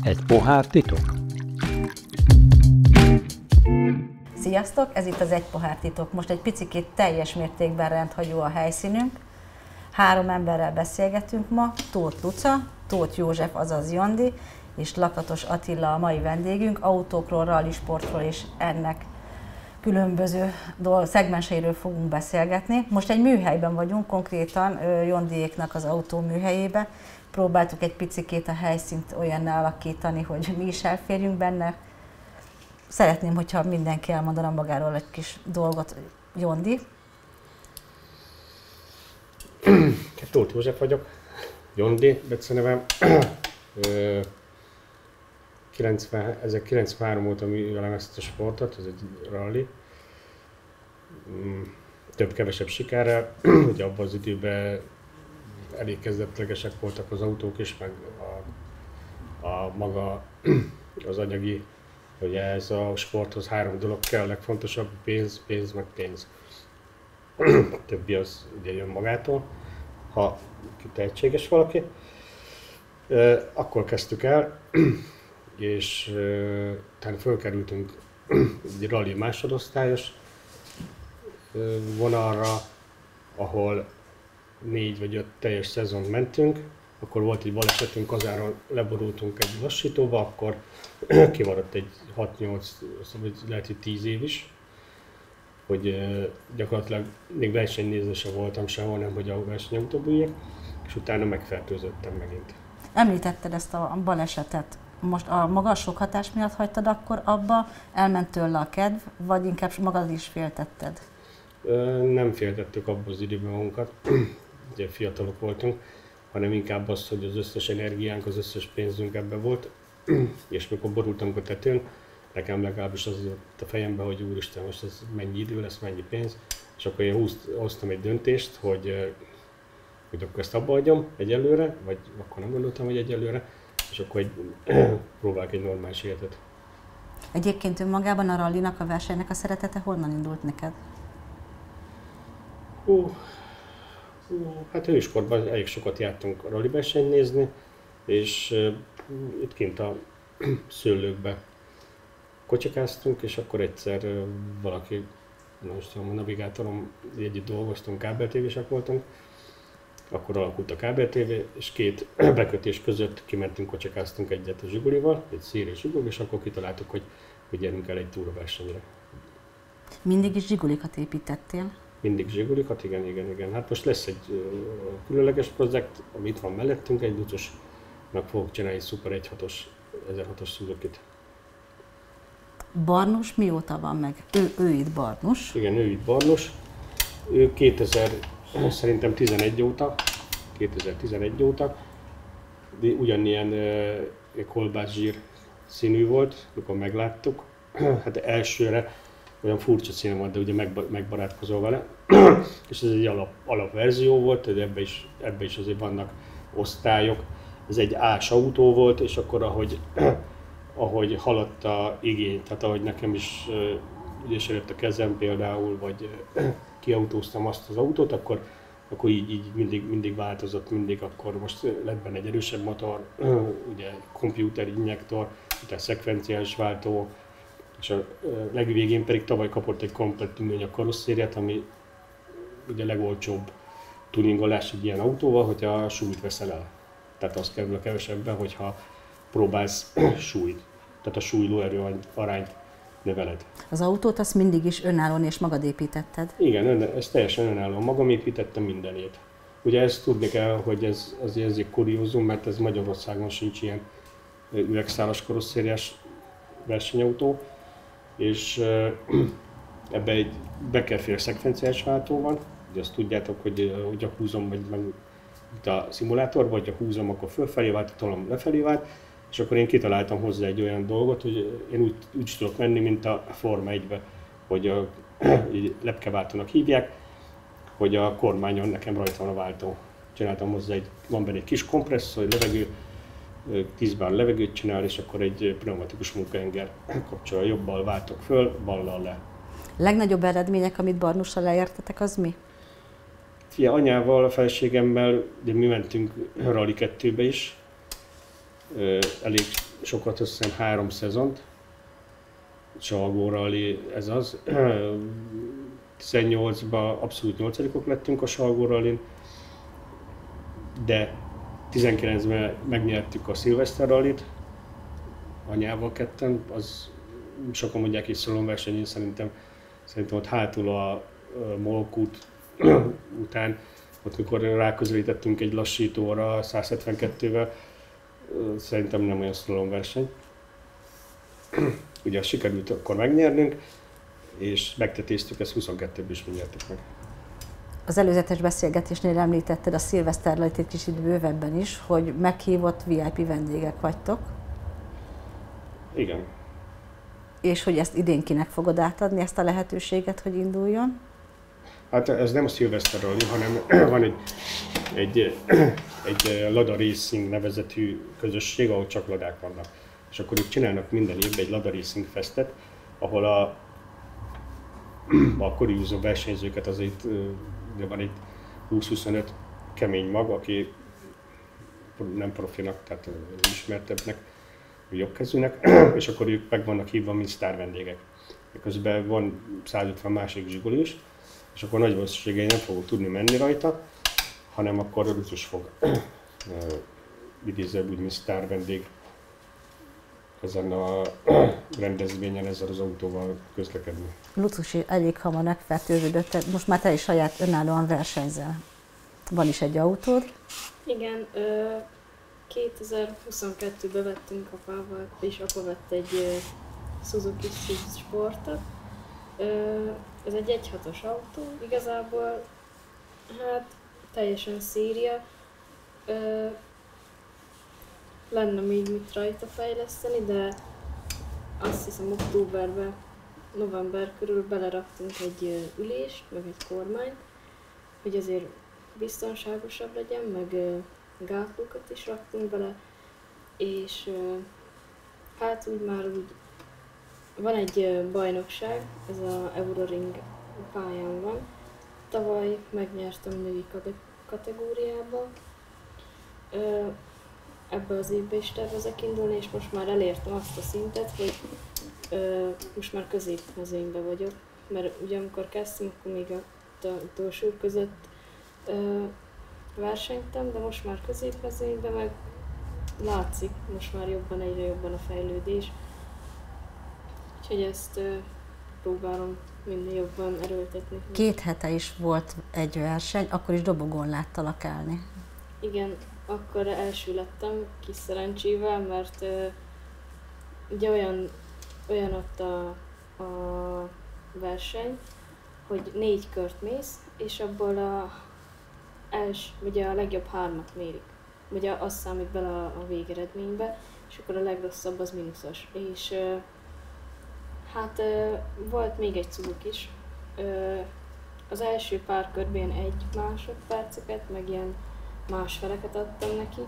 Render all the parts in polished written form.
Egy pohár titok. Sziasztok! Ez itt az Egy pohár titok. Most egy picikét teljes mértékben rendhagyó a helyszínünk. 3 emberrel beszélgetünk ma, Tóth Luca, Tóth József, azaz Jondi, és Lakatos Attila a mai vendégünk. Autókról, rallisportról és ennek különböző szegmenseiről fogunk beszélgetni. Most egy műhelyben vagyunk, konkrétan Jondiéknak az autóműhelyébe. Próbáltuk egy picikét a helyszínt olyanná alakítani, hogy mi is elférjünk benne. Szeretném, hogyha mindenki elmondana magáról egy kis dolgot. Jondi? Tóth József vagyok, Jondi becenevem. 93 óta művelem ezt a sportot, ez egy rally. Több-kevesebb sikerrel, ugye abban az időben elég kezdetlegesek voltak az autók is, meg a maga az anyagi, ugye ez a sporthoz 3 dolog kell, a legfontosabb pénz, pénz, meg pénz. Többi az ugye jön magától, ha tehetséges valaki. Akkor kezdtük el, és utána fölkerültünk egy rally másodosztályos vonalra, ahol 4 vagy 5 teljes szezont mentünk. Akkor volt egy balesetünk, kazáron leborultunk egy lassítóba, akkor kimaradt egy 6-8, lehet, hogy 10 év is, hogy gyakorlatilag még versenynéző sem voltam sehol, nem hogy a versenyautóba üljek, és utána megfertőzöttem megint. Említetted ezt a balesetet. Most a magas sok hatás miatt hagytad akkor abba, elment tőle a kedv, vagy inkább magad is féltetted? Nem féltettük abban az időben magunkat, ugye fiatalok voltunk, hanem inkább az, hogy az összes energiánk, az összes pénzünk ebben volt, és mikor borultunk a tetőn, nekem legalábbis az jött a fejembe, hogy úristen, most ez mennyi idő lesz, mennyi pénz, és akkor én hoztam egy döntést, hogy akkor ezt abba hagyom egyelőre, vagy akkor nem gondoltam, hogy egyelőre, és akkor próbálok egy normális életet. Egyébként önmagában a rallinak, a versenynek a szeretete honnan indult neked? Hát őskorban elég sokat jártunk a rally versenyt nézni, és itt kint a szőlőkbe kocsikáztunk, és akkor egyszer valaki, most a navigátorom, együtt dolgoztunk, kábeltévések voltunk, akkor alakult a kábeltévé, és 2 bekötés között kimentünk, kocsikáztunk egyet a Zsigulival, egy szíri Zsiguli, és akkor kitaláltuk, hogy gyerünk el egy túraversenyre. Mindig is Zsigulikat építettél? Mindig Zsigulikat, igen. Hát most lesz egy különleges projekt, ami itt van mellettünk, egy Lucosnak fogok csinálni egy Super 1.6-os, 1006-os Suzuki-t. Barnus mióta van meg? Ő itt Barnus? Igen, ő itt Barnus. Ő szerintem 2011 óta, de ugyanilyen kolbászsír színű volt, mikor megláttuk. Hát elsőre olyan furcsa színe volt, de ugye megbarátkozol vele. És ez egy alapverzió volt, de ebbe is azért vannak osztályok. Ez egy ás autó volt, és akkor ahogy haladt a igény, tehát ahogy nekem is ügyesülött a kezem például, vagy kiautóztam azt az autót, akkor így mindig változott, akkor most lett benne egy erősebb motor, ugye komputer injektor, utána szekvenciális váltó, és a legvégén pedig tavaly kapott egy komplett műanyag karosszériát, ami ugye legolcsóbb tuningolás egy ilyen autóval, hogyha a súlyt veszel el. Tehát az kerül a kevesebben, hogyha próbálsz súlyt, tehát a súly-lóerő arányt növeled. Az autót azt mindig is önállóan és magad építetted? Igen, ezt teljesen önállóan magam építettem mindenét. Ugye ezt tudni kell, hogy ez egy kuriózum, mert ez Magyarországon sincs ilyen üvegszálas karosszériás versenyautó, és ebbe egy bekefér szekvenciális váltó van. Ugye azt tudjátok, hogy a húzom, vagy itt a szimulátorban, hogy a húzom, akkor fölfelé vált, a tolom lefelé vált, és akkor én kitaláltam hozzá egy olyan dolgot, hogy én úgy tudok menni, mint a Forma 1-be, hogy lepkeváltónak hívják, hogy a kormányon nekem rajta van a váltó. Csináltam hozzá, van benne egy kis kompresszor, levegő, 10 bar levegőt csinál, és akkor egy pneumatikus munkaenger kapcsolja, jobbal váltok föl, ballal le. Legnagyobb eredmények, amit Barnussal elértetek, az mi? Anyával, a feleségemmel, de mi mentünk Rally 2-be is, elég sokat, azt hiszem 3 szezont. Salgó Rally, ez az. 18-ban abszolút 8-ok lettünk a Salgó Rallyn, de 19-ben megnyertük a Szilveszter Rallyt, anyával ketten, az sokan mondják is szalonversenyén, szerintem ott hátul a Molkút után, ott mikor ráközelítettünk egy lassítóra 172-vel, szerintem nem olyan szalonverseny. Ugye sikerült akkor megnyernünk, és megtetéztük, ezt 22-ben is nyertük meg. Az előzetes beszélgetésnél említetted a Szilveszter Rallyt egy kicsit bővebben is, hogy meghívott VIP vendégek vagytok. Igen. És hogy ezt idén kinek fogod átadni, ezt a lehetőséget, hogy induljon? Hát ez nem a Szilveszter Rally, hanem van egy Lada Racing nevezetű közösség, ahol csak ladák vannak. És akkor ők csinálnak minden évben egy Lada Racing Festet, ahol a kuriózó versenyzőket azért van egy 20-25 kemény mag, aki nem profinak, tehát ismertebbnek, jobbkezűnek, és akkor ők meg vannak hívva, mint sztár vendégek. Közben van 150 másik zsiguli is, és akkor nagy valószínűséggel nem fogok tudni menni rajta, hanem akkor Lutus fog idézőbb úgy, mint sztár vendég ezen a rendezvényen ezzel az autóval közlekedni. Lutus elég hamar megfertőződött, most már te is saját önállóan versenyzel. Van is egy autód? Igen, 2022-ben vettünk apával, és apa vett egy Suzuki Swift Sportot. Ez egy 1.6-os autó, igazából hát teljesen széria. Lenne még mit rajta fejleszteni, de azt hiszem októberben, november körül beleraktunk egy ülést, meg egy kormányt, hogy azért biztonságosabb legyen, meg gátlókat is raktunk bele, és hát úgy már úgy van egy bajnokság, ez a Euroring pályán van. Tavaly megnyertem női kategóriába. Ebbe az évbe is tervezek indulni, és most már elértem azt a szintet, hogy most már középmezőnybe vagyok. Mert ugye amikor kezdtem, akkor még a utolsó között versenytem, de most már középmezőnyben meg látszik most már jobban, egyre jobban a fejlődés. Úgyhogy ezt próbálom minél jobban erőltetni. 2 hete is volt egy verseny, akkor is dobogón láttalak állni. Igen, akkor első lettem kis szerencsével, mert ugye olyan ott a verseny, hogy 4 kört mész, és abból ugye a legjobb 3-at mérik. Ugye az számít bele a végeredménybe, és akkor a legrosszabb az mínuszos. És hát volt még egy cuguk is. Az első pár körben 1 másodperceket, meg ilyen másfeleket adtam neki.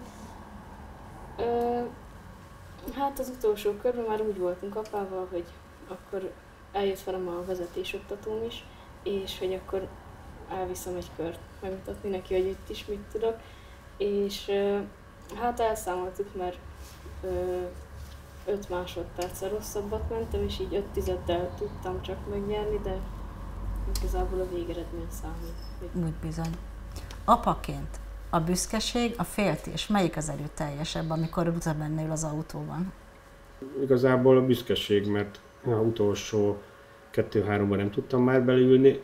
Hát az utolsó körben már úgy voltunk apával, hogy akkor eljött velem a vezetésoktatóm is, és hogy akkor elviszem egy kört megmutatni neki, hogy itt is mit tudok. És hát elszámoltuk, mert 5 másodperccel rosszabbat mentem, és így 5 tizeddel tudtam csak megnyerni, de igazából a végeredmény számít. Úgy bizony. Apaként a büszkeség, a féltés, melyik az erőteljesebb, amikor Ruta benne ül az autóban? Igazából a büszkeség, mert az utolsó 2-3-ban nem tudtam már beleülni.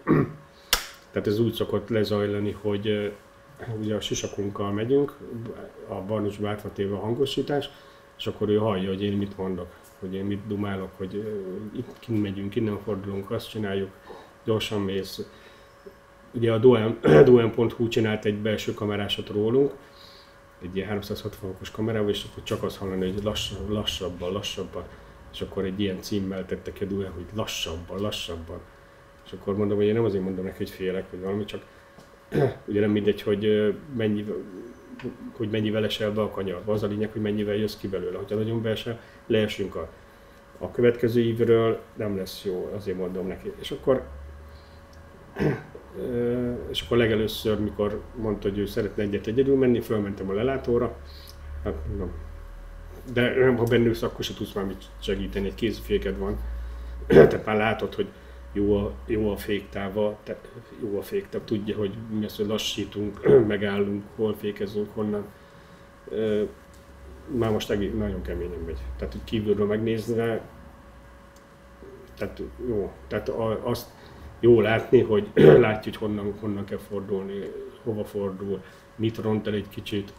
Tehát ez úgy szokott lezajlani, hogy ugye a sisakunkkal megyünk, a Barnusba átva téve a hangosítás, és akkor ő hallja, hogy én mit mondok, hogy én mit dumálok, hogy itt kint megyünk, innen fordulunk, azt csináljuk, gyorsan mész. Ugye a Doen.hu csinált egy belső kamerásat rólunk, egy ilyen 360-os kamerával, és akkor csak azt hallani, hogy lassabban, és akkor egy ilyen címmel tette ki a Duen, hogy lassabban. És akkor mondom, hogy én nem azért mondom neki, hogy félek, vagy valami, csak ugye nem mindegy, hogy mennyivel esel be a kanyarba. Az a lényeg, hogy mennyivel jössz ki belőle. Ha nagyon beesel, leesünk a következő ívről, nem lesz jó, azért mondom neki. És akkor legelőször, mikor mondta, hogy ő szeretne egyedül menni, fölmentem a lelátóra, hát mondom, De ha benne ülsz, akkor se tudsz már mit segíteni, egy kéziféked van. Tehát már látod, hogy jó a féktáva, jó a féktáv, tudja, hogy mi az, hogy lassítunk, megállunk, hol fékezünk, honnan. Már most nagyon keményen megy. Tehát, hogy kívülről megnézni, tehát jó. Tehát azt jó látni, hogy látja, hogy honnan kell fordulni, hova fordul, mit ront el egy kicsit.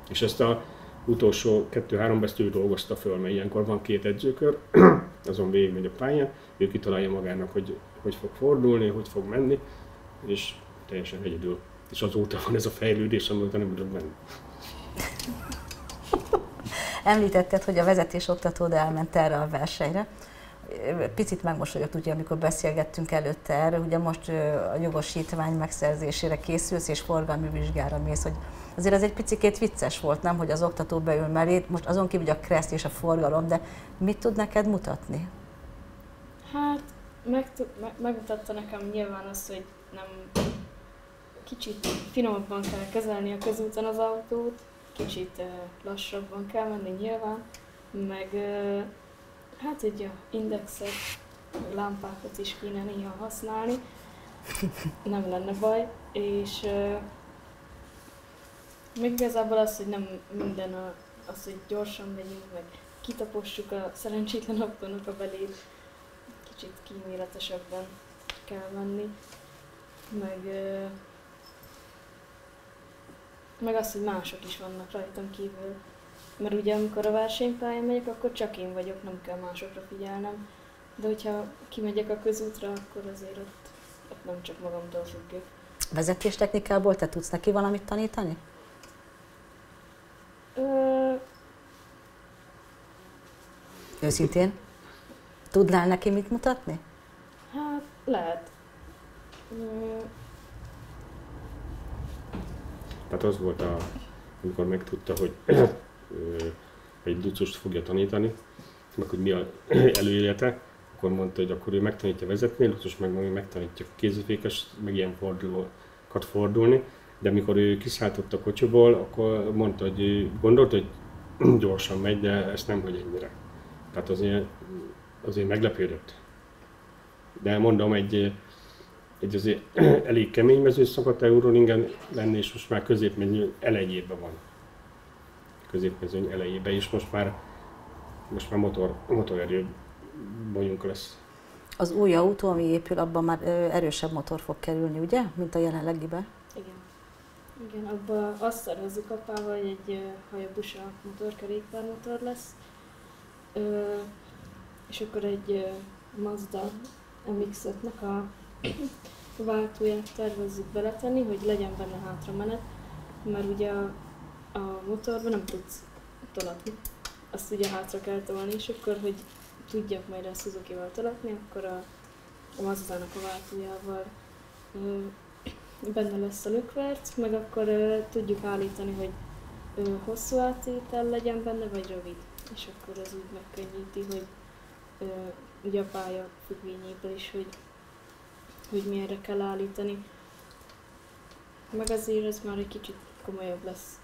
És ezt a utolsó 2-3 ezt ő dolgozta föl, mert ilyenkor van 2 edzőkör, azon végigmegy a pályán, ő kitalálja magának, hogy fog fordulni, hogy fog menni, és teljesen egyedül. És azóta van ez a fejlődés, amióta nem tudok menni. Említetted, hogy a vezetésoktatód elment erre a versenyre. Picit megmosolyogott, ugye, amikor beszélgettünk előtte erről, ugye most a jogosítvány megszerzésére készülsz és forgalmi vizsgára mész, hogy azért ez egy picikét vicces volt, nem, hogy az oktató beül melléd, most azon kívül, hogy a kressz és a forgalom, de mit tud neked mutatni? Hát megmutatta nekem nyilván azt, hogy nem kicsit finomabban kell kezelni a közúton az autót, kicsit lassabban kell menni nyilván, meg hát egy indexet, lámpákat is kéne néha használni, nem lenne baj, és még igazából az, hogy nem minden az, hogy gyorsan megyünk, meg kitapossuk a szerencsétlen autónak a belét, kicsit kíméletesebben kell menni, meg az, hogy mások is vannak rajtam kívül. Mert ugye amikor a versenypályán megyek, akkor csak én vagyok, nem kell másokra figyelnem. De hogyha kimegyek a közútra, akkor azért ott nem csak magamtól függök. Vezetéstechnikából te tudsz neki valamit tanítani? Őszintén? Tudnál neki mit mutatni? Hát lehet. Tehát az volt, amikor megtudta, hogy egy ducost fogja tanítani, meg hogy mi az előélete, akkor mondta, hogy akkor ő megtanítja vezetni, Lucas meg megtanítja kézifékes, meg ilyen fordulókat fordulni. De amikor ő kiszálltott a kocsiból, akkor mondta, hogy ő gondolta, hogy gyorsan megy, de ezt nem, hogy ennyire. Tehát azért meglepődött. De mondom, egy azért elég kemény mező szokott Eurolingen lenni, és most már középmezőny elejében van. Középmezőny elejében, és most már motorerő bajunk lesz. Az új autó, ami épül, abban már erősebb motor fog kerülni, ugye? Mint a jelenlegiben? Igen, abban azt szervezzük apával, hogy egy Hayabusa motorkerékpármotor lesz, és akkor egy Mazda MX-5-nek a váltóját tervezzük beletenni, hogy legyen benne hátramenet, mert ugye a motorban nem tudsz tolatni, azt ugye hátra kell tolni, és akkor, hogy tudjak majd a Suzuki-val tolatni, akkor a Mazdának a váltójával benne lesz a lökverc, meg akkor tudjuk állítani, hogy hosszú átétel legyen benne, vagy rövid. És akkor ez úgy megkönnyíti, hogy ugye a pálya függvényéből is, hogy milyenre kell állítani. Meg azért ez már egy kicsit komolyabb lesz.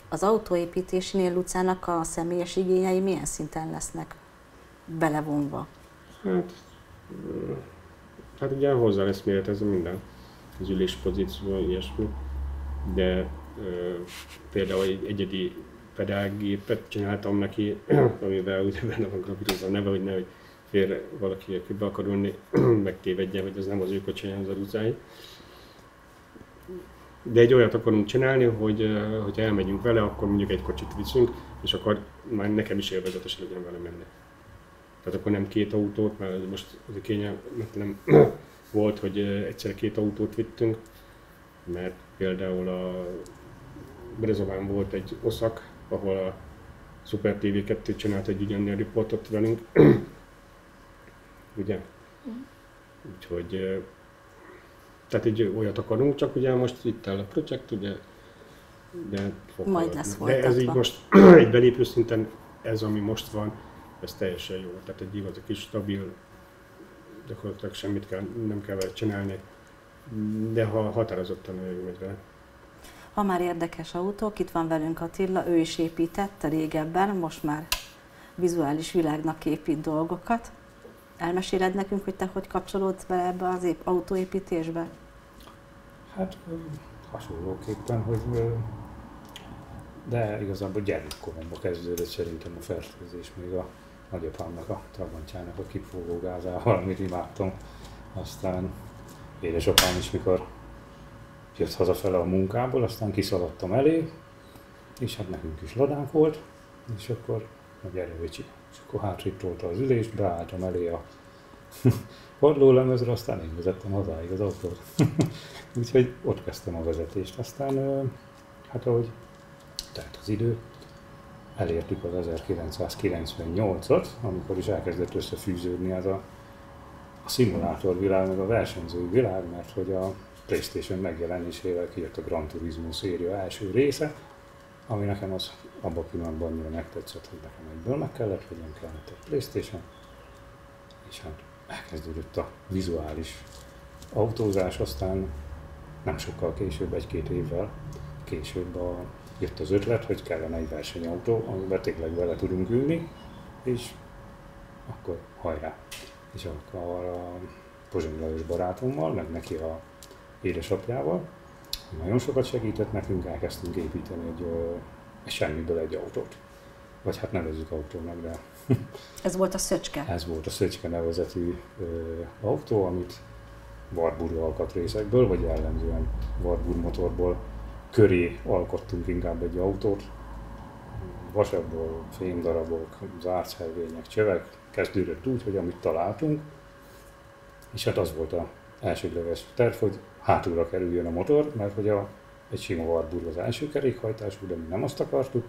Az autóépítésénél Lucának a személyes igényei milyen szinten lesznek belevonva? Hát ugye hozzá lesz méretezve minden, az üléspozíció, ilyesmi, de például egy egyedi pedálgépet csináltam neki, amivel ugye benne van gravírozva a neve, hogy nehogy félre valaki, aki be akar ülni, megtévedjen, hogy ez nem az ő kocsinya, az a Lucáé. De egy olyat akarunk csinálni, hogy elmegyünk vele, akkor mondjuk egy kocsit viszünk, és akkor már nekem is élvezetes legyen vele menni. Tehát akkor nem 2 autót, mert most az kényelmetlen volt, hogy egyszerre 2 autót vittünk, mert például a Brezován volt egy oszak, ahol a Super TV2 csinált egy ugyanilyen riportot velünk, ugye? Úgyhogy tehát egy olyat akarunk, csak ugye most itt áll a projekt, ugye, de majd lesz folytatva. De ez így most egy belépő szinten, ez ami most van, ez teljesen jó. Tehát egy igazi kis stabil, gyakorlatilag semmit nem kell vele csinálni, de ha határozottan megy vele. Ha már érdekes autók, itt van velünk Attila, ő is építette régebben, most már vizuális világnak épít dolgokat. Elmeséled nekünk, hogy te hogy kapcsolódsz bele ebbe az autóépítésbe? Hát hasonlóképpen, hogy de igazából gyermekkoromban kezdődött szerintem a fertőzés, még a nagyapámnak, a Trabantjának a kipufogó gázával, amit imádtam. Aztán édesapám is, mikor jött hazafele a munkából, aztán kiszaladtam elé, és hát nekünk is ladánk volt, és akkor a gyere Vicsi. És akkor hátrébb tolta az ülést, beálltam elé a padlólemezre, aztán én vezettem hazáig az autót. Úgyhogy ott kezdtem a vezetést. Aztán, hát ahogy telt az idő, elértük az 1998-at, amikor is elkezdett összefűződni ez a szimulátorvilág, meg a versenyzői világ, mert hogy a PlayStation megjelenésével kijött a Gran Turismo széria első része, ami nekem az abban a pillanatban annyira megtetszett, hogy nekem egyből meg kellett, hogy kellett egy PlayStation, és hát elkezdődött a vizuális autózás, aztán nem sokkal később, egy-két évvel később jött az ötlet, hogy kellene egy versenyautó, amiben tényleg bele tudunk ülni, és akkor hajrá! És akkor a Pozsonyi Lajos barátommal, meg neki a édesapjával nagyon sokat segített nekünk, elkezdtünk építeni egy semmiből egy autót. Vagy hát nevezzük autónak, de... Ez volt a Szöcske? Ez volt a Szöcske nevezetű autó, amit Warburg alkatrészekből, vagy jellemzően Warburg motorból köré alkottunk inkább egy autót. Vasabból, fémdarabok, zárchelvények, csövek. Kezdődött úgy, hogy amit találtunk, és hát az volt az elsődleges terv, hogy hátulra kerüljön a motor, mert hogy egy sima Warburg az első kerékhajtású, de mi nem azt akartuk,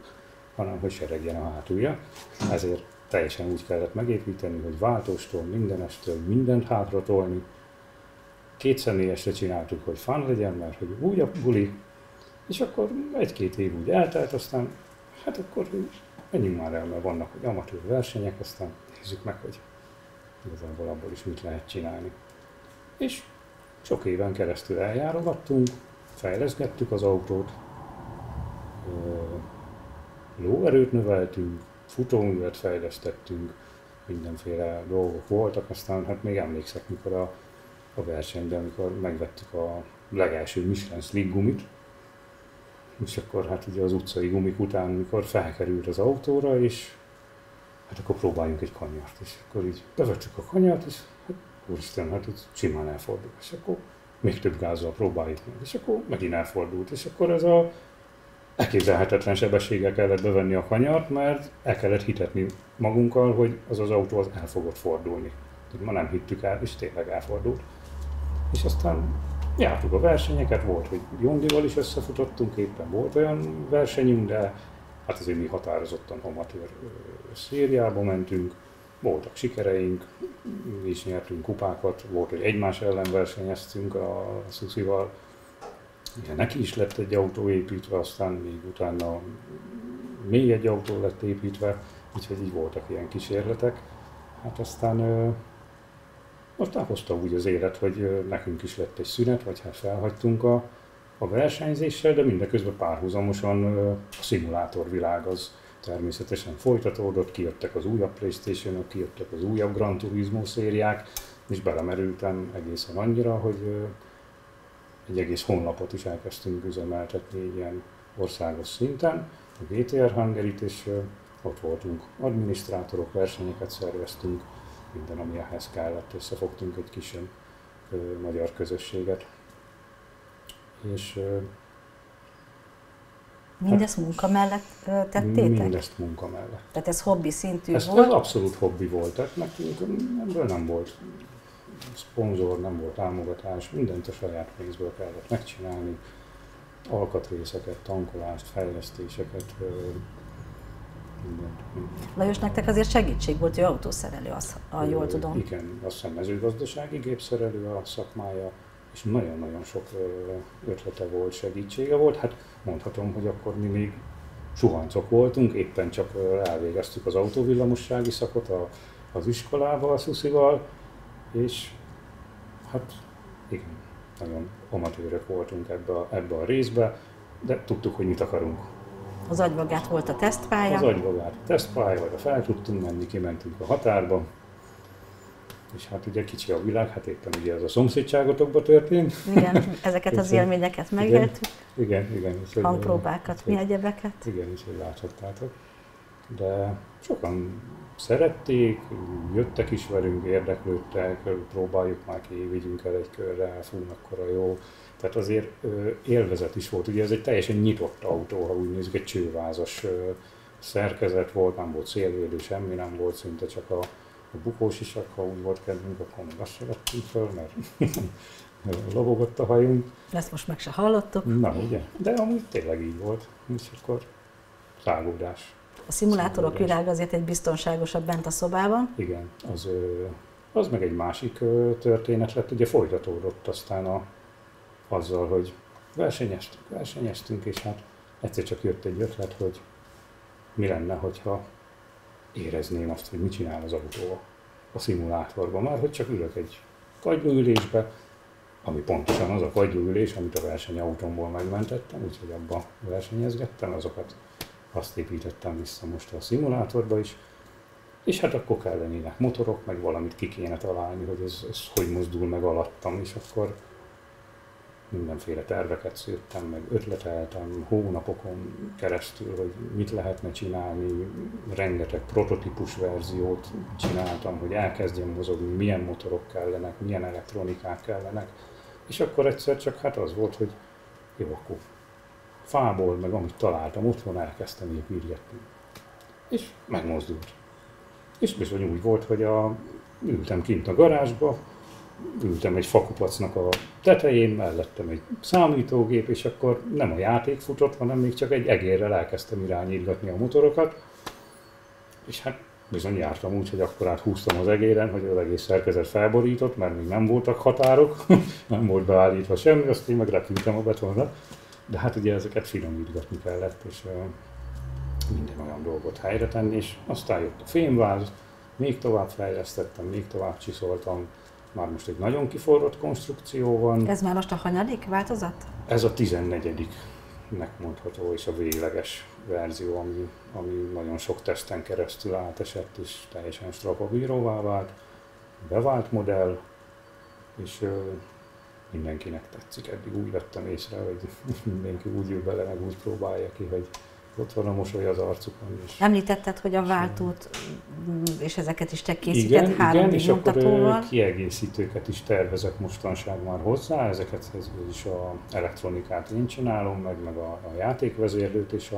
hanem hogy seregjen a hátulja. Ezért teljesen úgy kellett megépíteni, hogy váltóstól, mindenestől, mindent hátra tolni. Két személyesre csináltuk, hogy fun legyen, mert hogy úgy a buli, és akkor egy-két év úgy eltelt, aztán hát akkor menjünk már el, mert vannak hogy amatőr versenyek, aztán nézzük meg, hogy igazából abból is mit lehet csinálni. És sok éven keresztül eljárogattunk, fejleszgettük az autót, lóerőt növeltünk, futóművet fejlesztettünk, mindenféle dolgok voltak, aztán hát még emlékszek, mikor a versenyben, amikor megvettük a legelső Michelin Slick gumit, és akkor hát ugye az utcai gumik után, mikor felkerült az autóra, és hát akkor próbáljunk egy kanyart, és akkor így bevettük a kanyart, és hát úristen, hát itt simán elfordul, és akkor még több gázzal próbáljuk meg, és akkor megint elfordult, és akkor ez a elképzelhetetlen sebességgel kellett bevenni a kanyart, mert el kellett hitetni magunkkal, hogy az autó az el fogott fordulni. Ma nem hittük el, és tényleg elfordult. És aztán jártuk a versenyeket, volt, hogy Jondival is összefutottunk, éppen volt olyan versenyünk, de hát azért mi határozottan amatőr szériába mentünk, voltak sikereink, mi is nyertünk kupákat, volt, hogy egymás ellen versenyeztünk a Szuszival. Igen, neki is lett egy autó építve, aztán még utána még egy autó lett építve, úgyhogy így voltak ilyen kísérletek. Hát aztán hozta úgy az élet, hogy nekünk is lett egy szünet, vagy hát felhagytunk a versenyzéssel, de mindeközben párhuzamosan a szimulátorvilág az természetesen folytatódott, kijöttek az újabb PlayStation-ok, kijöttek az újabb Gran Turismo szériák, és belemerültem egészen annyira, hogy egy egész honlapot is elkezdtünk üzemeltetni ilyen országos szinten, a GTR Hungary-t, és ott voltunk adminisztrátorok, versenyeket szerveztünk, minden, ami ehhez kellett, összefogtunk egy kis magyar közösséget. És mindezt munka mellett tettétek? Mindezt munka mellett. Tehát ez hobbi szintű volt? Ez abszolút hobbi volt, tehát nekünk ebből nem volt szponzor, nem volt támogatás, mindent a saját pénzből kellett megcsinálni, alkatrészeket, tankolást, fejlesztéseket, mindent. Lajos, nektek azért segítség volt, hogy autószerelő, jól tudom. Igen, azt hiszem mezőgazdasági gépszerelő a szakmája, és nagyon-nagyon sok ötlete volt, segítsége volt. Hát mondhatom, hogy akkor mi még suhancok voltunk, éppen csak elvégeztük az autóvillamossági szakot az iskolával, a Szuszival, és hát igen, nagyon amatőrök voltunk ebbe a részbe. de tudtuk, hogy mit akarunk. Az Agyvagát volt a tesztpálya. Az Agyvagát a tesztpálya, vagy fel tudtunk menni, kimentünk a határba. És hát ugye kicsi a világ, hát éppen ugye ez a szomszédságotokban történt. Igen, ezeket az élményeket megéltük. Igen. Hangpróbákat, mi egyebeket. Igen, is, hogy láthattátok. De sokan szerették, jöttek is velünk, érdeklődtek, próbáljuk már ki, vigyünk el egy körre, fú, akkora jó. Tehát azért élvezet is volt. Ugye ez egy teljesen nyitott autó, ha úgy nézzük, egy csővázas szerkezet volt, nem volt szélvédő, semmi nem volt, szinte csak a bukós isak, ha úgy volt kedvünk, akkor még azt se vettünk föl, mert lobogott a hajunk. Ezt most meg se hallottuk. Na ugye, de amúgy tényleg így volt, és akkor szágódás. A szimulátorok világa azért egy biztonságosabb bent a szobában. Igen, az meg egy másik történet lett, ugye folytatódott aztán azzal, hogy versenyeztünk, és hát egyszer csak jött egy ötlet, hogy mi lenne, hogyha érezném azt, hogy mit csinál az autó a szimulátorban. Már hogy csak ülök egy kagylóülésbe, ami pontosan az a kagylóülés, amit a versenyautómból megmentettem, úgyhogy abban versenyezgettem, azt építettem vissza most a szimulátorba is. És hát akkor kellenének motorok, meg valamit ki kéne találni, hogy ez hogy mozdul meg alattam, és akkor mindenféle terveket szőttem, meg ötleteltem hónapokon keresztül, hogy mit lehetne csinálni, rengeteg prototípus verziót csináltam, hogy elkezdjen mozogni, milyen motorok kellenek, milyen elektronikák kellenek, és akkor egyszer csak hát az volt, hogy jó, akkor fából, meg amit találtam otthon, elkezdtem építgetni. És megmozdult. És bizony úgy volt, hogy ültem kint a garázsba, ültem egy fakupacnak a tetején, mellettem egy számítógép, és akkor nem a játék futott, hanem még csak egy egérrel elkezdtem irányítgatni a motorokat. És hát bizony jártam úgy, hogy akkor áthúztam az egéren, hogy az egész szerkezet felborított, mert még nem voltak határok, nem volt beállítva semmi, azt én meg repültem a betonra. De hát ugye ezeket finomítgatni kellett, és minden olyan dolgot helyre tenni, és aztán jött a fémváz, még tovább fejlesztettem, még tovább csiszoltam. Már most egy nagyon kiforrott konstrukció van. Ez már most a hanyadik változat? Ez a 14-nek mondható, és a végleges verzió, ami nagyon sok teszten keresztül átesett, és teljesen strapabíróvá vált. Bevált modell, és mindenkinek tetszik. Eddig úgy vettem észre, hogy mindenki úgy ül bele, meg úgy próbálja ki, hogy ott van a mosoly az arcukon is. Említetted, hogy a váltót és ezeket is te készíted 3D és nyomtatóval. akkor kiegészítőket is tervezek mostanság már hozzá, ezeket is a elektronikát én csinálom, meg a játékvezérlőt és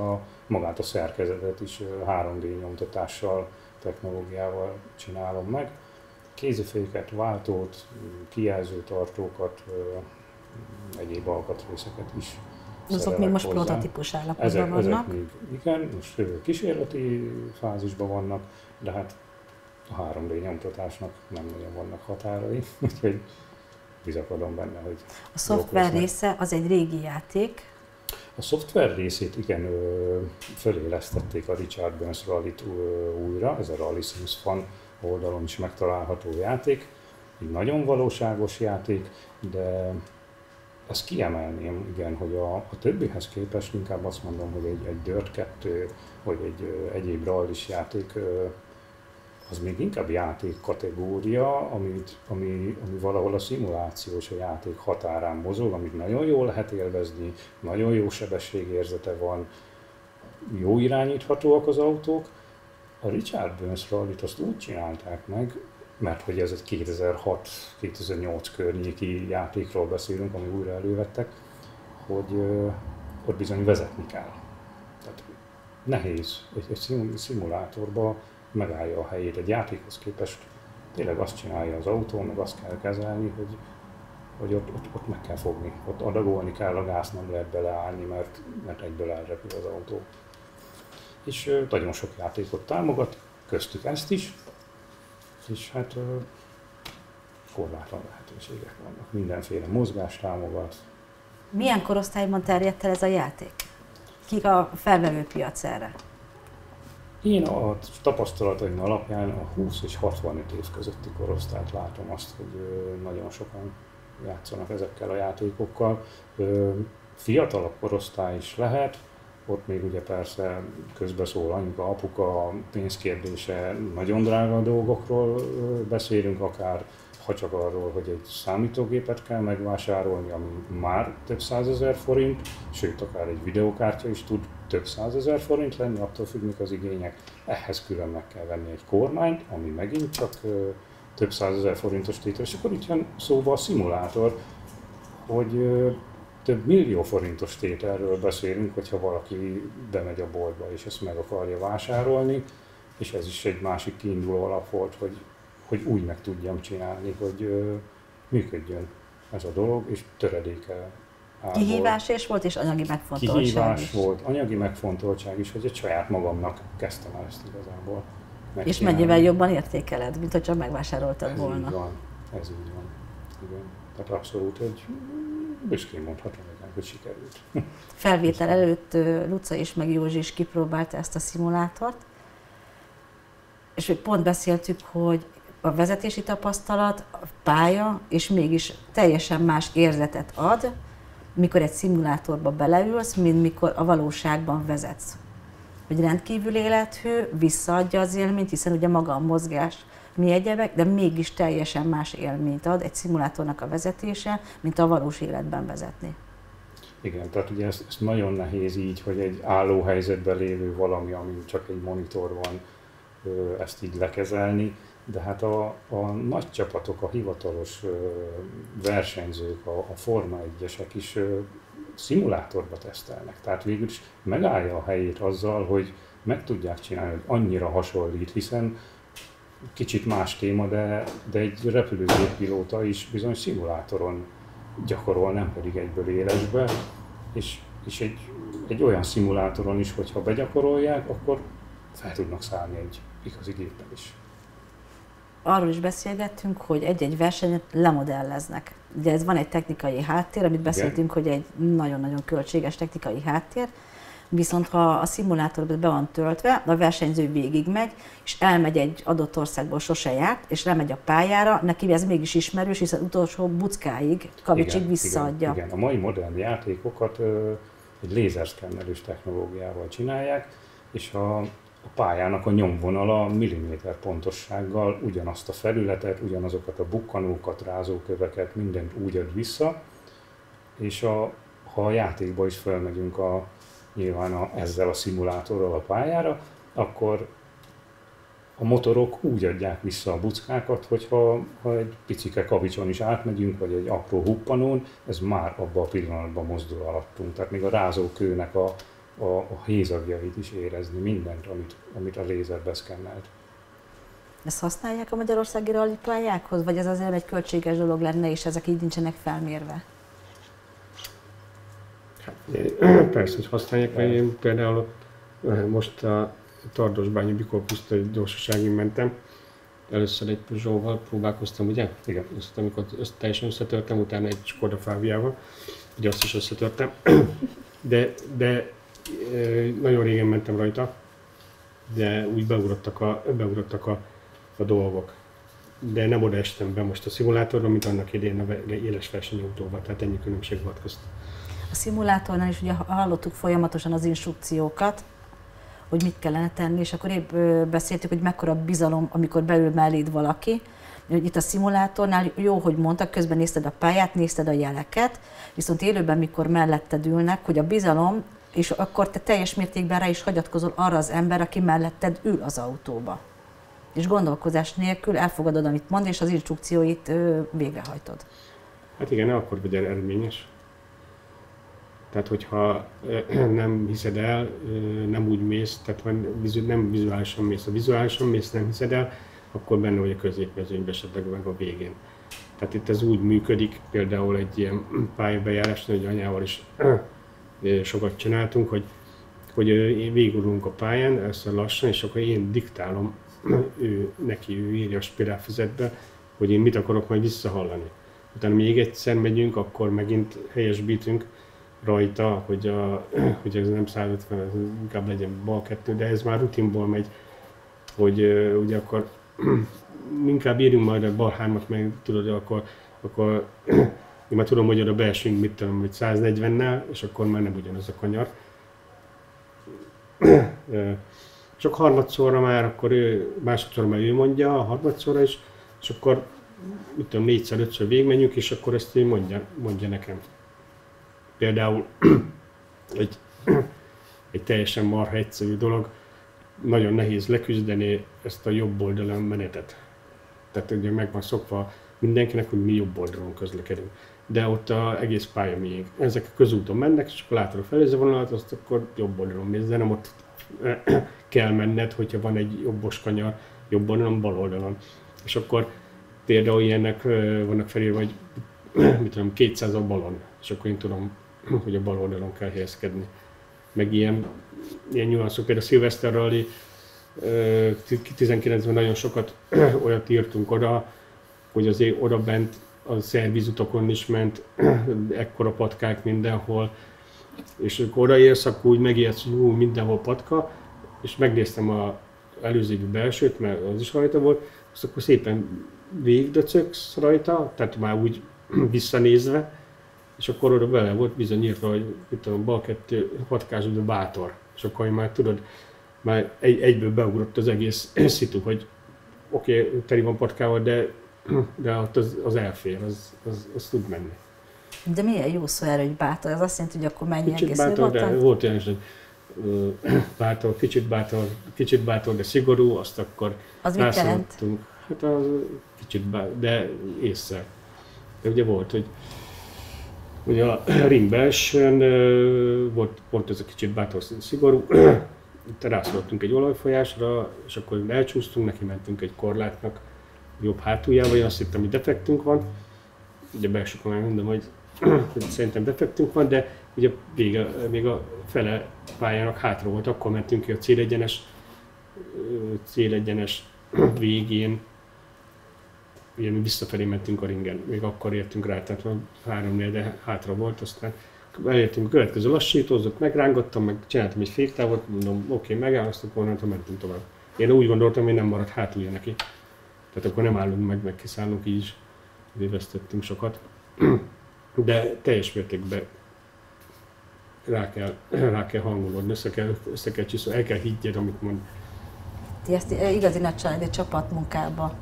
magát a szerkezetet is 3D nyomtatással, technológiával csinálom meg. Kéziféket, váltót, kijelzőtartókat, egyéb alkatrészeket is. Azok még most prototípus állapotban vannak. Ezek még igen, most kísérleti fázisban vannak, de hát a 3D nyomtatásnak nem nagyon vannak határai, úgyhogy bizakodom benne, hogy a szoftver része az egy régi játék. A szoftver részét igen, fölélesztették a Richard Burns Rally-t újra, ez a Rally Sims Fan oldalon is megtalálható játék. Egy nagyon valóságos játék, de ezt kiemelném, igen, hogy a többihez képest inkább azt mondom, hogy egy Dirt 2 vagy egy egyéb rallis játék az még inkább játék kategória, ami valahol a szimuláció és a játék határán mozog, amit nagyon jól lehet élvezni, nagyon jó sebességérzete van, jó irányíthatóak az autók. A Richard Burns Rally-t azt úgy csinálták meg, mert hogy ez egy 2006-2008 környéki játékról beszélünk, ami újra elővettek, hogy ott bizony vezetni kell. Tehát nehéz egy szimulátorban megállja a helyét. Egy játékhoz képest tényleg azt csinálja az autó, meg azt kell kezelni, hogy ott meg kell fogni. Ott adagolni kell, a gáz nem lehet beleállni, mert egyből elrepül az autó. És nagyon sok játékot támogat, köztük ezt is, és hát korlátlan lehetőségek vannak. Mindenféle mozgást támogat. Milyen korosztályban terjedt el ez a játék? Kik a felvevő piac erre? Én a tapasztalataim alapján a 20 és 65 év közötti korosztályt látom azt, hogy nagyon sokan játszanak ezekkel a játékokkal. fiatalabb korosztály is lehet, ott még ugye persze közbeszól anyuka, apuka, pénzkérdése, nagyon drága dolgokról beszélünk, akár ha csak arról, hogy egy számítógépet kell megvásárolni, ami már több százezer forint, sőt akár egy videokártya is tud több százezer forint lenni, attól függ, mik az igények. Ehhez külön meg kell venni egy kormányt, ami megint csak több százezer forintos tétel, és akkor itt jön szóba a szimulátor, hogy több millió forintos tételről beszélünk, hogyha valaki bemegy a boltba és ezt meg akarja vásárolni, és ez is egy másik kiinduló alap volt, hogy úgy meg tudjam csinálni, hogy működjön ez a dolog, és töredéke árból. Kihívás is volt, és anyagi megfontoltság Kihívás is. volt, anyagi megfontoltság is, hogy egy saját magamnak kezdtem el ezt igazából megcsinálni. És mennyivel jobban értékeled, mint hogyha megvásároltad volna. Így van, ez így van. Igen. Tehát abszolút egy büszkén mondhatom, hogy sikerült. Felvétel előtt Luca is, meg Józsi is kipróbálta ezt a szimulátort, és hogy pont beszéltük, hogy a vezetési tapasztalat, a pálya, és mégis teljesen más érzetet ad, mikor egy szimulátorba beleülsz, mint mikor a valóságban vezetsz. Hogy rendkívül élethű, visszaadja az élményt, hiszen ugye maga a mozgás mi egyebek, de mégis teljesen más élményt ad egy szimulátornak a vezetése, mint a valós életben vezetni. Igen, tehát ugye ezt nagyon nehéz így, hogy egy álló helyzetben lévő valami, ami csak egy monitor van, ezt így lekezelni, de hát a nagy csapatok, a hivatalos versenyzők, a Forma 1-esek is szimulátorba tesztelnek. Tehát végül is megállja a helyét azzal, hogy meg tudják csinálni, hogy annyira hasonlít, hiszen kicsit más téma, de egy repülőgéppilóta is bizony szimulátoron gyakorol, nem pedig egyből élesbe, és egy olyan szimulátoron is, hogyha begyakorolják, akkor fel tudnak szállni egy igazi géppel is. Arról is beszélgettünk, hogy egy-egy versenyt lemodelleznek. Ugye ez van egy technikai háttér, amit beszéltünk, hogy egy nagyon-nagyon költséges technikai háttér, viszont ha a szimulátorban be van töltve, a versenyző végigmegy, és elmegy egy adott országból, sose járt, és lemegy a pályára, neki ez mégis ismerős, hiszen utolsó buckáig, kavicsig visszaadja. Igen. A mai modern játékokat egy lézerszkennerős technológiával csinálják, és a pályának a nyomvonala milliméter pontossággal ugyanazt a felületet, ugyanazokat a bukkanókat, rázóköveket, mindent úgy ad vissza, és ha a játékba is felmegyünk nyilván ezzel a szimulátorral a pályára, akkor a motorok úgy adják vissza a buckákat, hogyha egy picike kavicson is átmegyünk, vagy egy apró huppanón, ez már abban a pillanatban mozdul alattunk. Tehát még a rázókőnek a hézagjait is érezni, mindent, amit a lézer beszkennelt. Ezt használják a magyarországi rallipályákhoz, vagy ez azért egy költséges dolog lenne, és ezek így nincsenek felmérve? Persze, hogy használják, mert én például most a Tardosbányi Bikópusztai gyorsaságig mentem. Először egy Peugeot-val próbálkoztam, ugye? Igen. Azt, amikor teljesen összetörtem, utána egy Skoda Fabiával, ugye azt is összetörtem. De nagyon régen mentem rajta, de úgy beugrottak a dolgok. De nem oda estem be most a szimulátorra, mint annak idején a éles versenyautóval, tehát ennyi különbség volt közt. A szimulátornál is ugye hallottuk folyamatosan az instrukciókat, hogy mit kellene tenni, és akkor épp beszéltük, hogy mekkora bizalom, amikor beül melléd valaki. Hogy itt a szimulátornál jó, hogy mondtak, közben nézted a pályát, nézted a jeleket, viszont élőben, mikor melletted ülnek, hogy a bizalom, és akkor te teljes mértékben rá is hagyatkozol arra az ember, aki melletted ül az autóba. És gondolkozás nélkül elfogadod, amit mond, és az instrukcióit végrehajtod. Hát igen, akkor vagy eredményes. Tehát, hogyha nem hiszed el, nem úgy mész, tehát nem vizuálisan mész. Ha vizuálisan mész, nem hiszed el, akkor benne vagy a középmezőnyben, esetleg meg a végén. Tehát itt ez úgy működik, például egy ilyen pályabejárásnál, hogy anyával is sokat csináltunk, hogy végigulunk a pályán, először lassan, és akkor én diktálom, ő írja a spirálfüzetbe, hogy én mit akarok majd visszahallani. Utána még egyszer megyünk, akkor megint helyesbítünk rajta, hogy ez nem 150, ez inkább legyen bal 2, de ez már rutinból megy, hogy ugye akkor inkább írjunk majd a bal 3-at, meg tudod, akkor Én már tudom, hogy oda beesünk, mit tudom, hogy 140-nel, és akkor már nem ugyanaz a kanyar. Csak harmadszorra már, akkor másodszorra már ő mondja, a harmadszorra is, és akkor mit tudom, 4-5-ször végigmenjünk, és akkor ezt ő mondja nekem. Például egy teljesen marha egyszerű dolog, nagyon nehéz leküzdeni ezt a jobb oldalon menetet. Tehát ugye meg van szokva mindenkinek, hogy mi jobb oldalon közlekedünk. De ott az egész pálya miénk. Ezek a közúton mennek, és akkor látod a felőzővonalat, azt akkor jobb oldalon mész, de nem ott kell menned, hogyha van egy jobbos kanyar, jobb oldalon, bal oldalon. És akkor például ilyenek vannak felírva, hogy mit tudom, 200 a balon, és akkor én tudom, hogy a bal oldalon kell helyezkedni. Meg ilyen nyulanszok, például a Szilveszter Rally 19-ben nagyon sokat olyat írtunk oda, hogy azért oda bent a szervizutakon is ment, ekkora patkák mindenhol, és amikor odaérsz, akkor úgy megijedsz, hogy mindenhol patka, és megnéztem az előző évi belsőt, mert az is rajta volt, azt akkor szépen végigdöcögsz rajta, tehát már úgy visszanézve, és akkor oda bele volt bizony írva, hogy itt a bal kettő patkázó, bátor. És akkor már tudod, már egyből beugrott az egész szitu, hogy oké, teli van patkával, de ott az elfér, az tud menni. De milyen jó szó erre, hogy bátor? Ez azt jelenti, hogy akkor mennyi Kicsit egész bátor, de volt olyan is, hogy kicsit bátor, de szigorú, azt akkor az mit jelent? Hát az kicsit bátor, de észre. De ugye volt, hogy a ringbelsőn volt pont ez a kicsit bátor, szigorú, rászóltunk egy olajfolyásra, és akkor elcsúsztunk, neki mentünk egy korlátnak jobb hátuljával, én azt hittem, hogy defektünk van. Ugye belsőkor már mondom, hogy szerintem defektünk van, de ugye még a fele pályának hátra volt, akkor mentünk ki a célegyenes végén. Ugye mi visszafelé mentünk a ringen, még akkor értünk rá, tehát 3-4, de hátra volt, aztán elértünk a következő lassítózót, megrángattam, meg csináltam egy féktávot, mondom, oké, megállasztok volna, ha mentünk tovább. Én úgy gondoltam, hogy nem maradt hátulja neki. Tehát akkor nem állunk meg kiszállunk így is, ezért vesztettünk sokat. De teljes mértékben rá kell hangolódni, össze kell csiszolni, el kell higgyed, amit mond. Ti ezt igazi nagy családi csapatmunkába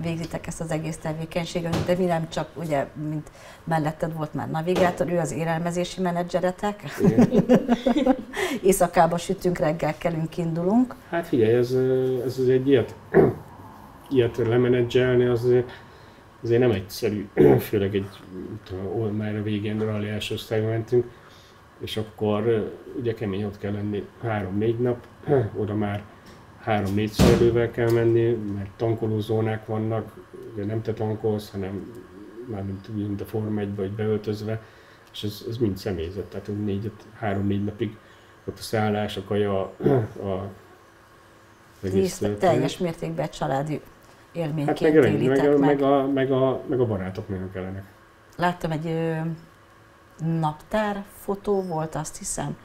végzitek ezt az egész tevékenységet, de mi nem csak, ugye, mint melletted volt már navigátor, ő az élelmezési menedzseretek. Éjszakába sütünk, reggel kelünk, indulunk. Hát figyelj, ez egy ilyet lemenedzselni, azért nem egyszerű, főleg már a végén rally első osztályba mentünk, és akkor ugye kemény ott kell lenni 3-4 nap, oda már 3-4 szerelővel kell menni, mert tankolózónák vannak, ugye nem te tankolsz, hanem már mint a Forma 1-be, vagy beöltözve, és ez mind személyzet, tehát 3-4 napig ott a szállás, a kaja, teljes mértékben családi élményként hát élitek meg a barátok nagyon kellenek. Láttam egy naptár fotó volt, azt hiszem,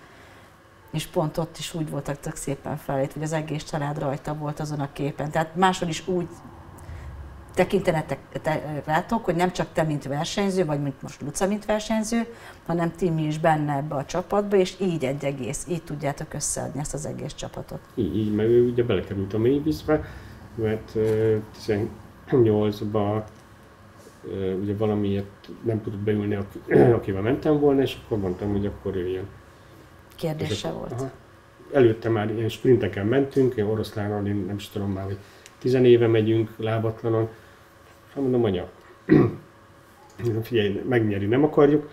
és pont ott is úgy voltak tök szépen felét, hogy az egész család rajta volt azon a képen. Tehát máshol is úgy tekintenetek rátok, hogy nem csak te, mint versenyző, vagy mint most Luca, mint versenyző, hanem Timi is benne ebbe a csapatba, és így egy egész, így tudjátok összeadni ezt az egész csapatot. Így, mert ő ugye belekerült a mélyvízbe, mert 18-ban ugye valamiért nem tudott beülni, akivel mentem volna, és akkor mondtam, hogy akkor jöjjön. Kérdése volt. Aha. Előtte már ilyen sprinteken mentünk, én oroszlánon, én nem is tudom már, hogy 10 éve megyünk lábatlanon. Hát mondom, anya, figyelj, megnyerni nem akarjuk,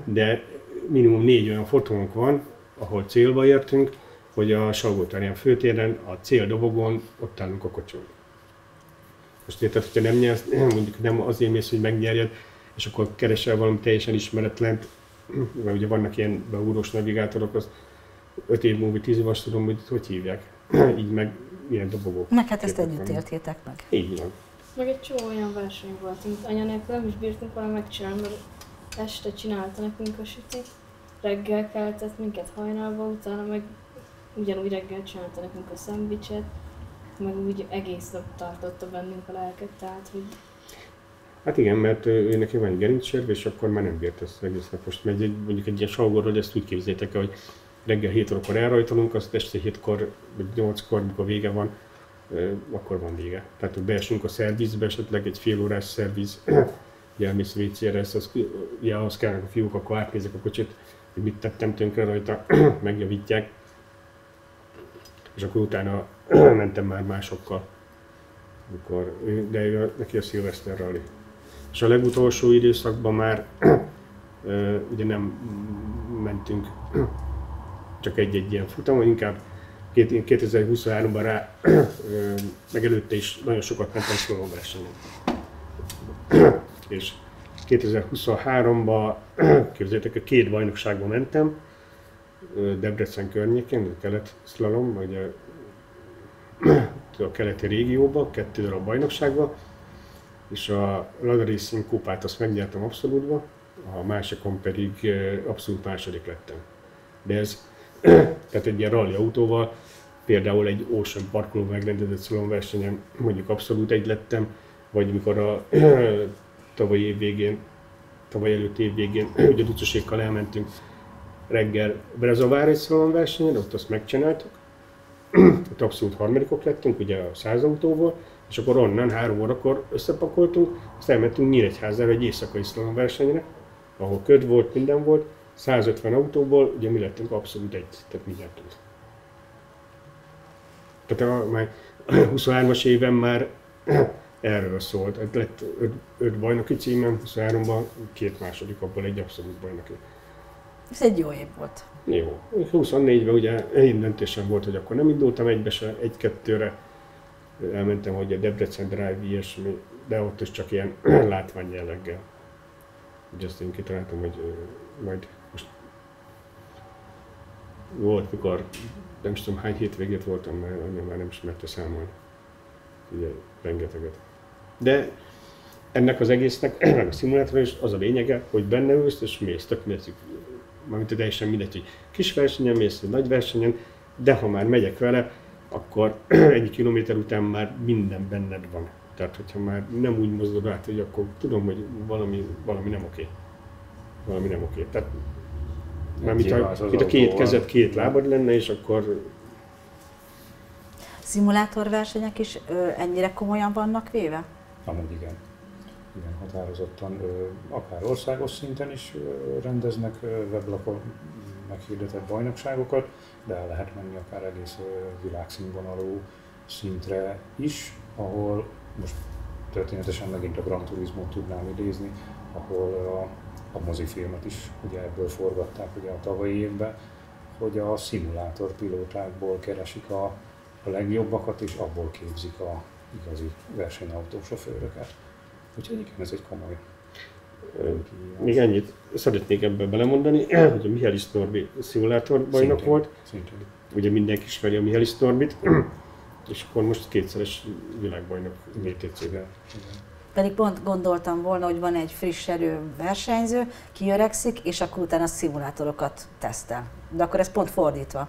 de minimum 4 olyan fotónk van, ahol célba értünk, hogy a Salgótarján főtéren, a céldobogon ott állunk a kocson. Most érted, hogyha nem nyersz, mondjuk nem azért mész, hogy megnyerjed, és akkor keresel valami teljesen ismeretlent, mert ugye vannak ilyen beúrós navigátorok, az 5 év múlva, 10 év, azt tudom, hogy hívják. Így meg ilyen dobogók. Meg hát ezt együtt éltétek meg. Így van. Meg egy csomó olyan verseny volt, amit anya nélkül nem is bírtunk volna megcsinálni, mert este csinálta nekünk a sütit, reggel keltett minket hajnalba, utána meg ugyanúgy reggel csinálta nekünk a szendvicset, meg úgy egész nap tartotta bennünk a lelket, tehát hogy Hát igen, mert ő neki van egy gerincsérve, és akkor már nem bírt ezt egész nap. Most megy mondjuk egy ilyen salgorról, ezt úgy képzeljétek el, hogy reggel 7 órakor elrajtolunk, azt este 7-kor, vagy 8-kor, mikor vége van, akkor van vége. Tehát, hogy beesünk a szervizbe, esetleg egy fél órás szerviz, ugye elmész a WC-re, ugye ahhoz kellene a fiúk, akkor átnézek a kocsit, hogy mit tettem tönkre rajta, megjavítják. És akkor utána mentem már másokkal, de neki a Szilveszter rally. És a legutolsó időszakban már ugye nem mentünk csak egy-egy ilyen futamon, inkább 2023-ban rá, meg előtte is nagyon sokat mentem szlalom versenyen. És 2023-ban képzeljétek, a 2 bajnokságban mentem, Debrecen környékén, a kelet-szlalom, vagy a keleti régióban, 2 darab bajnokságban, és a Lada Racing kupát azt megnyertem abszolútba, a másikon pedig abszolút második lettem. De ez, tehát egy ilyen rally autóval, például egy Ocean parkoló megrendezett szlalom versenyen mondjuk abszolút egy lettem, vagy mikor a tavaly előtt év végén, ugye Ducosékkal elmentünk reggel Brezavár egy szlalom versenyen, ott azt megcsináltuk, ott abszolút harmadikok lettünk, ugye a 100 autóból, és akkor onnan 3 órakor összepakoltunk, azt elmentünk Nyíregyházára egy éjszakai szlalom versenyre, ahol köd volt, minden volt, 150 autóból, ugye mi lettünk abszolút egy, tehát mi nyertünk. Tehát már 23-as éven már erről szólt, lett 5 bajnoki címem, 23-ban 2 második, abból egy abszolút bajnoki. Ez egy jó év volt. Jó. 24-ben ugye én döntésem volt, hogy akkor nem indultam egybe se, 1-2-re. Elmentem, hogy a Debrecen Drive ilyesmi, de ott is csak ilyen látványjelleggel. Ugye azt én kitaláltam, hogy majd most volt, mikor nem is tudom hány hétvégét voltam, mert anya már nem ismerte számolni. Ugye rengeteget. De ennek az egésznek, meg a szimulátorban is az a lényege, hogy benne ülsz és mész, tök mindegy, mármint teljesen mindegy, hogy kis versenyen mész, vagy nagy versenyen, de ha már megyek vele, akkor 1 kilométer után már minden benned van. Tehát, hogyha már nem úgy mozdul át, hogy akkor tudom, hogy valami nem oké. Valami nem oké. Tehát, mint a 2 kezed, 2 lábad lenne, és akkor... Szimulátorversenyek is ennyire komolyan vannak véve? Amúgy igen. Igen, határozottan, akár országos szinten is rendeznek weblapon meghirdetett bajnokságokat, de el lehet menni akár egész világszínvonalú szintre is, ahol most történetesen megint a Gran Turismo-t tudnám idézni, ahol a mozifilmet is ugye ebből forgatták ugye a tavalyi évben, hogy a szimulátorpilótákból keresik a legjobbakat, és abból képzik a igazi versenyautósofőröket. Úgyhogy igen, ez egy komoly. Még ennyit szeretnék ebben belemondani, hogy a Mihály Norbi szimulátorbajnok volt. Szintén. Ugye mindenki ismeri a Mihály Norbit, és akkor most 2-szeres világbajnok VTC-ben. Pedig pont gondoltam volna, hogy van egy friss erő versenyző, kiöregszik, és akkor utána a szimulátorokat tesztel. De akkor ez pont fordítva.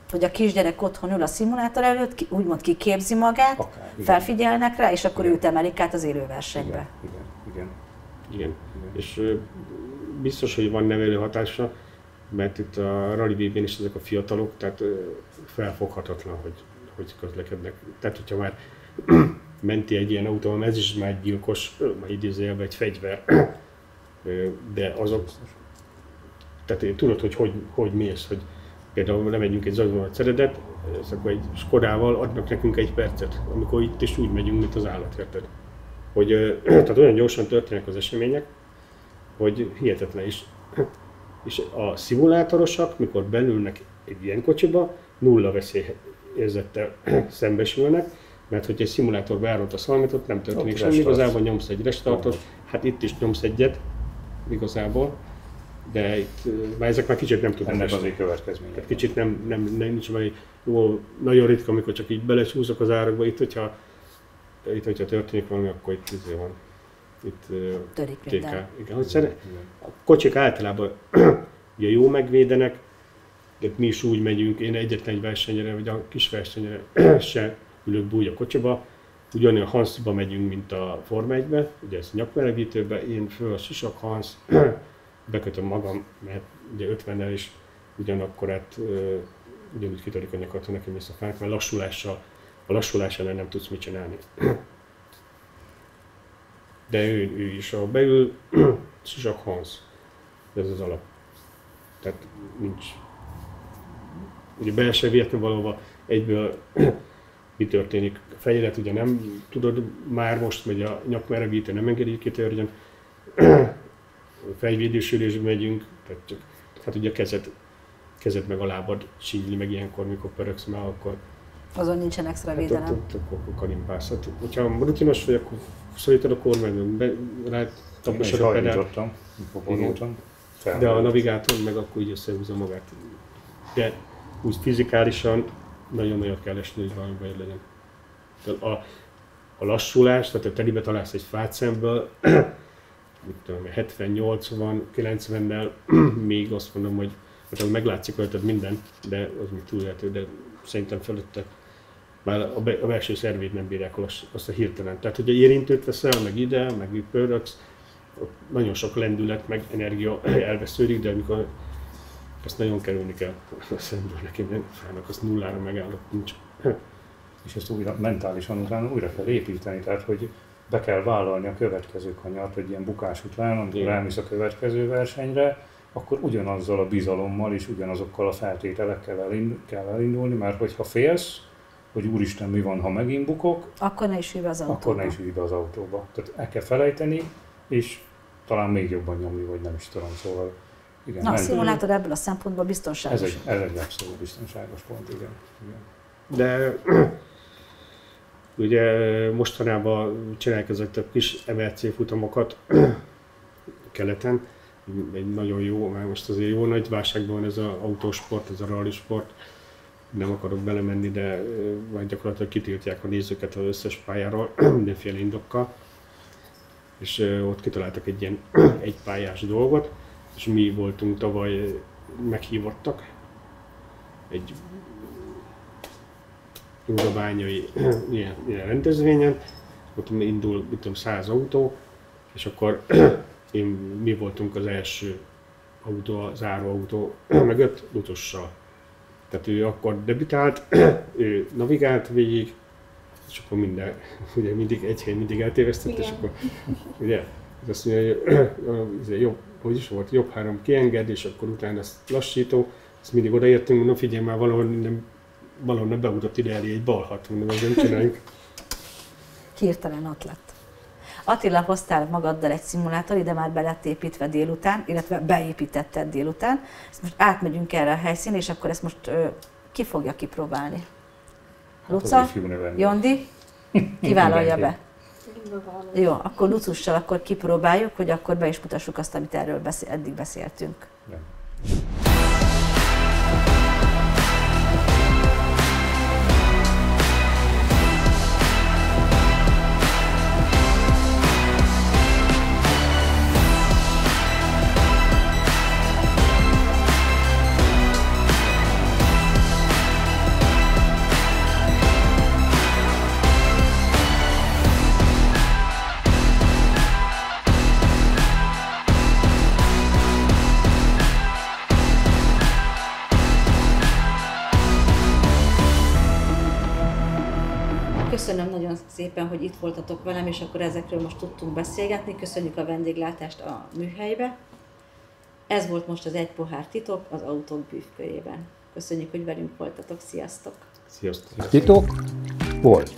Hogy a kisgyerek otthon ül a szimulátor előtt, úgymond kiképzi magát, Akár, felfigyelnek rá, és akkor Igen. őt emelik át az élőversenybe. Igen. És biztos, hogy van nevelő hatása, mert itt a Rally VB-n is ezek a fiatalok, tehát felfoghatatlan, hogy közlekednek. Tehát, hogyha már menti egy ilyen autó, ez is már egy gyilkos, már idézőjelben egy fegyver, de azok, tehát tudod, hogy mész, hogy például lemegyünk egy Zagzolna Ceredet, és akkor egy Skodával adnak nekünk 1 percet, amikor itt is úgy megyünk, mint az állat, érted? Hogy tehát olyan gyorsan történnek az események, hogy hihetetlen is. És a szimulátorosak, mikor belülnek egy ilyen kocsiba, nulla veszélyérzettel szembesülnek, mert hogyha egy szimulátorba elrontasz valamit, ott nem történik semmi, igazából nyomsz egy restartot, hát itt is nyomsz egyet, igazából, de itt, már ezek már kicsit nem tudnak. Ennek azért következménye. Kicsit nincs valami jó, nagyon ritka, amikor csak így belesúzok az árakba, itt hogyha történik valami, akkor itt van. Itt Törik minden. Igen, a kocsik általában ugye jó megvédenek, de mi is úgy megyünk, én egyetlen egy versenyre, vagy a kis versenyre se ülök búj a kocsiba, ugyanolyan Hansba megyünk, mint a Forma 1-be, ugye ez nyakmelegítőbe, én föl a sisak Hans, bekötöm magam, mert ugye 50-nel is ugyanakkor ugyanúgy kitörik a nyakat, nekem is a fánk, mert a lassulás ellen nem tudsz mit csinálni. De ő is, ahol beül, sisak Hans, ez az alap. Tehát nincs. Ugye be se vihetni valahova egyből mi történik. A fejedet ugye nem tudod már most, hogy a nyakmelegítő nem engedi, hogy kitörjön. Fejvédősülésbe megyünk, tehát csak, hát ugye a kezed meg a lábad sínyli meg ilyenkor, mikor pöröksz már, akkor Azon nincsen extra védelem. Ott kalimpálsz. Hát, hogyha rutinos vagy, akkor szorítod a kormányon, rá taposod a pedált. De a navigátor meg akkor így összehúzza magát. De úgy fizikálisan nagyon-nagyon kell esni, hogy valami baj legyen. A lassulás, tehát a telibe találsz egy fát szemből, 70-80-90-nel még azt mondom, hogy meglátszik rajtad minden, de az még túlélhető, de szerintem fölötte már a belső szervéd nem bírják azt a hirtelen. Tehát, hogy érintőt veszel, meg ide, meg pöröksz, nagyon sok lendület, meg energia elvesződik, de amikor azt nagyon kerülni kell a szemből nekem, nem fának, azt nullára megállok, nincs. És ezt mentálisan utána újra kell építeni, tehát hogy be kell vállalni a következő kanyart, hogy ilyen bukás után, amikor elmész a következő versenyre, akkor ugyanazzal a bizalommal és ugyanazokkal a feltételekkel kell elindulni, mert hogyha félsz, hogy úristen mi van, ha megint bukok, akkor ne is ülj be az autóba. Akkor ne is ülj be az autóba. Tehát el kell felejteni, és talán még jobban nyomni, vagy nem is tudom, szóval igen. Na, a szimulátor ebből a szempontból biztonságos. Ez egy abszolút biztonságos pont, igen. De ugye mostanában csinálják ezeket a kis MRC futamokat keleten, egy nagyon jó, mert most azért jó nagy válságban van ez az autósport, ez a rally sport. Nem akarok belemenni, de majd gyakorlatilag kitiltják a nézőket az összes pályáról, mindenféle indokkal. És ott kitaláltak egy ilyen egypályás dolgot, és mi voltunk tavaly meghívottak egy Józsabányai ilyen rendezvényen, ott indul 100 autó, és akkor mi voltunk az első autó, a záróautó mögött Lucossal. Tehát ő akkor debütált, ő navigált végig, és akkor ugye mindig egy helyen mindig eltévesztett, és akkor ugye azt mondja, hogy jobb, hogy is volt, jobb három kienged, és akkor utána ezt lassító, ezt mindig odaértünk, mondom, figyelj már, valahol ne beutott ide elé egy balhat, mondom, hogy nem csináljuk. Hirtelen ott lett. Attila, hoztál magaddal egy szimulátor, ide már be lett építve délután, illetve beépítetted délután. Ezt most átmegyünk erre a helyszínre, és akkor ezt most ki fogja kipróbálni? Luca? Jondi? Kivállalja be? Jó, akkor Lucussal akkor kipróbáljuk, hogy akkor be is mutassuk azt, amit erről eddig beszéltünk. Ja. Köszönöm nagyon szépen, hogy itt voltatok velem, és akkor ezekről most tudtunk beszélgetni. Köszönjük a vendéglátást a műhelybe. Ez volt most az Egy pohár titok az autók bűvkölyében. Köszönjük, hogy velünk voltatok. Sziasztok! Sziasztok! A titok volt.